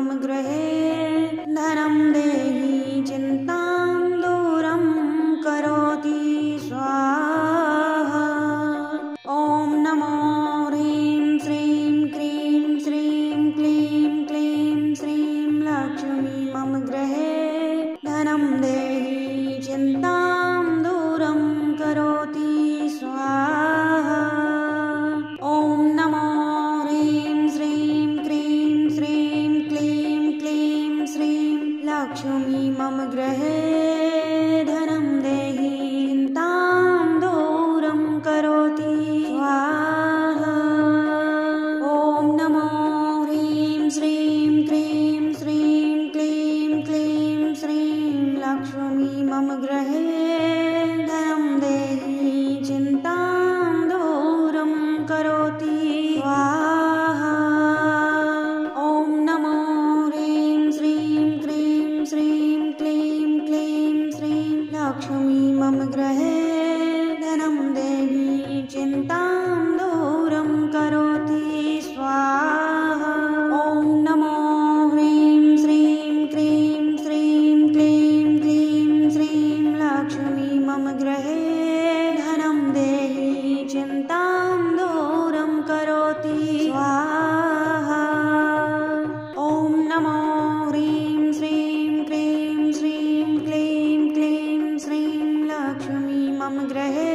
मम गृहे धनं देहि चिन्तां दूरं करोति स्वाहा। ॐ नमो ह्रीं श्रीं क्रीं श्रीं क्लीं क्लीं श्रीं लक्ष्मी मम गृहे धनं देहि चिन्तां दूरं करोति स्वाहा। ॐ नमो ह्रीं श्रीं क्रीं श्रीं क्लीं क्लीं श्रीं लक्ष्मी मम गृहे धनं देहि चिन्तां दूरं करोति स्वाहा। ॐ नमो ह्रीं श्रीं क्रीं श्रीं क्लीं क्लीं श्रीं लक्ष्मी मम गृहे धनं देहि चिन्तां दूरं करोति स्वाहा। ॐ नमो ह्रीं श्रीं क्रीं श्रीं क्लीं क्लीं श्रीं लक्ष्मी मम गृहे धनं देहि चिन्तां दूरं करोति स्वाहा। ॐ नमो ह्रीं श्रीं क्रीं श्रीं क्लीं क्लीं श्रीं लक्ष्मी मम गृहे धनं देहि चिन्तां दूरं करोति स्वाहा। ॐ नमो ह्रीं श्रीं क्रीं श्रीं क्लीं क्लीं श्रीं लक्ष्मी मम गृहे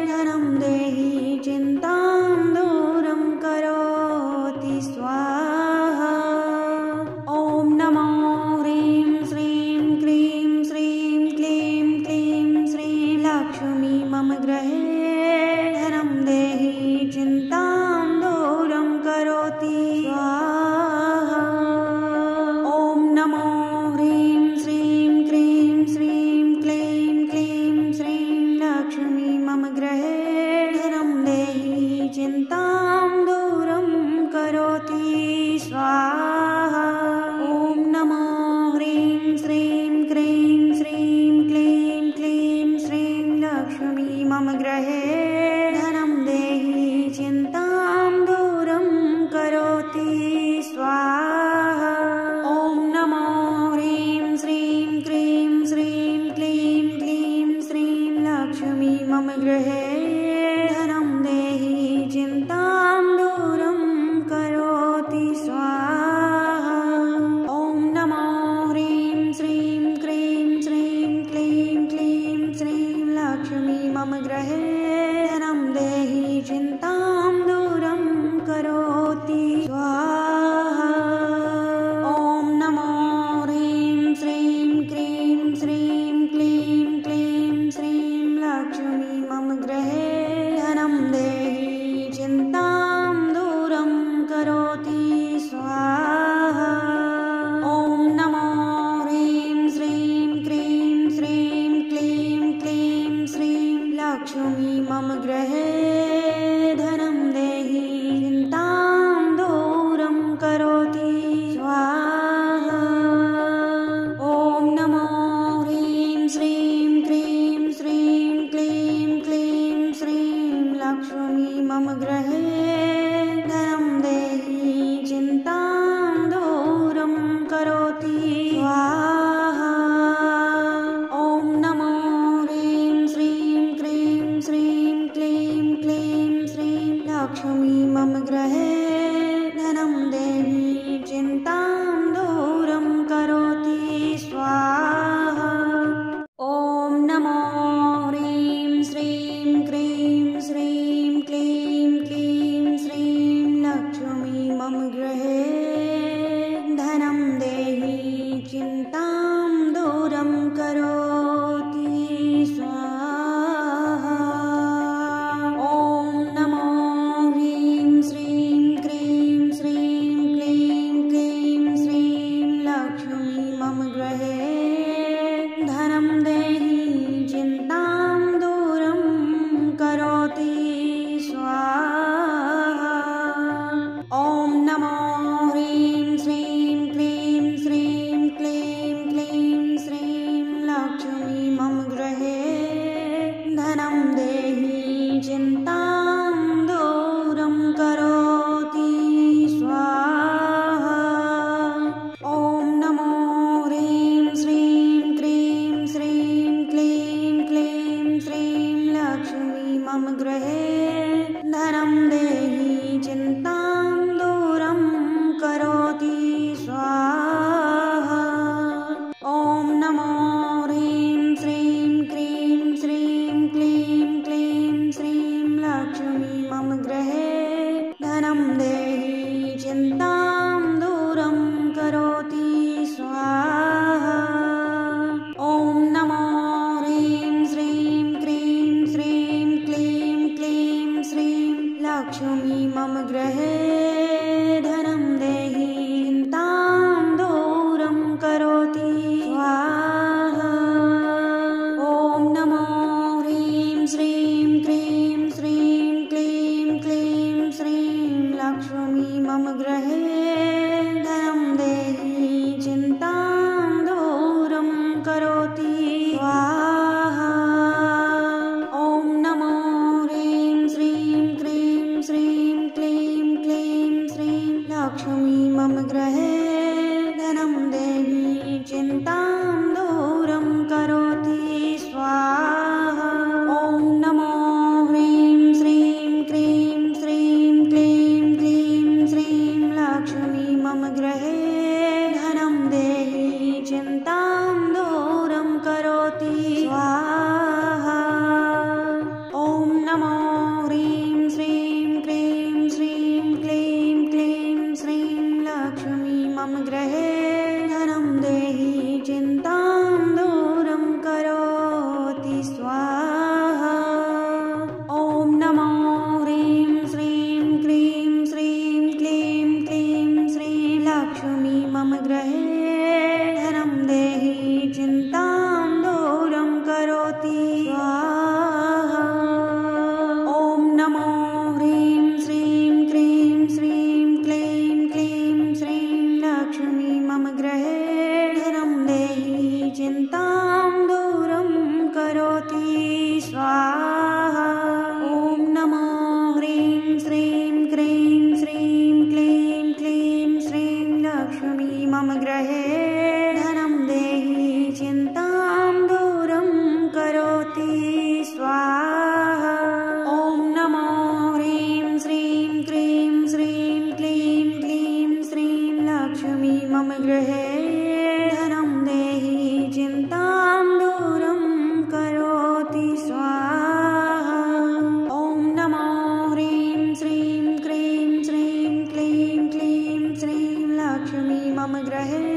धनं देहि चिन्तां दूरं करोति स्वाहा। ॐ नमो ह्रीं श्रीं क्रीं श्रीं क्लीं क्लीं श्रीं लक्ष्मी मम गृहे धनं देहि चिन्तां दूरं करोति स्वाहा। ॐ नमो ह्रीं श्रीं क्रीं श्रीं क्लीं क्लीं श्रीं लक्ष्मी मम गृहे धनं देहि चिन्तां दूरं करोति स्वाहा। ॐ नमो ह्रीं श्रीं क्रीं श्रीं क्लीं क्लीं श्रीं लक्ष्मी मम गृहे धनं देहि चिन्तां दूरं करोति स्वाहा। ॐ नमो ह्रीं श्रीं क्रीं श्रीं क्लीं क्लीं श्रीं लक्ष्मी मम गृहे धनं देहि चिन्तां दूरं करोति स्वाहा। ॐ नमो ह्रीं श्रीं क्रीं श्रीं क्लीं क्लीं श्रीं लक्ष्मी मम गृहे धनं देहि चिन्तां दूरं करोति स्वाहा। धनं देहि चिन्तां दूरं करोति स्वाहा। ॐ नमो ह्रीं श्रीं क्रीं श्रीं क्लीं क्लीं श्रीं लक्ष्मी मम गृहे धनं देहि चिन्तां दूरं करोति स्वाहा। ॐ नमो ह्रीं श्रीं क्रीं श्रीं क्लीं क्लीं श्रीं लक्ष्मी मम गृहे धनं देहि चिन्तां दूरं करोति स्वाहा। ॐ नमो ह्रीं श्रीं क्रीं श्रीं क्लीं क्लीं श्रीं लक्ष्मी मम गृहे धनं देहि चिन्तां दूरं करोति स्वाहा। ॐ नमो ह्रीं श्रीं क्रीं श्रीं क्लीं क्लीं श्रीं लक्ष्मी मम गृहे धनं देहि चिन्तां दूरं करोति स्वाहा। ॐ नमो ह्रीं श्रीं क्रीं श्रीं क्लीं क्लीं श्रीं लक्ष्मी मम गृहे धनं देहि चिन्तां दूरं करोति स्वाहा। ॐ नमो ह्रीं श्रीं क्रीं श्रीं क्लीं क्लीं श्रीं लक्ष्मी मम गृहे धनं देहि चिन्तां दूरं करोति स्वाहा। ॐ नमो ह्रीं श्रीं क्रीं श्रीं क्लीं क्लीं श्रीं लक्ष्मी मम गृहे धनं देहि चिन्तां दूरं करोति स्वाहा। ॐ नमो ह्रीं श्रीं क्रीं श्रीं क्लीं क्लीं श्रीं लक्ष्मी मम गृहे धनं देहि चिन्तां दूरं करोति स्वाहा। ॐ नमो ह्रीं श्रीं क्रीं श्रीं क्लीं क्लीं श्रीं लक्ष्मी मम गृहे धनं देहि चिन्तां दूरं करोति स्वाहा। ॐ नमो ह्रीं श्रीं क्रीं श्रीं क्लीं क्लीं श्रीं लक्ष्मी मम गृहे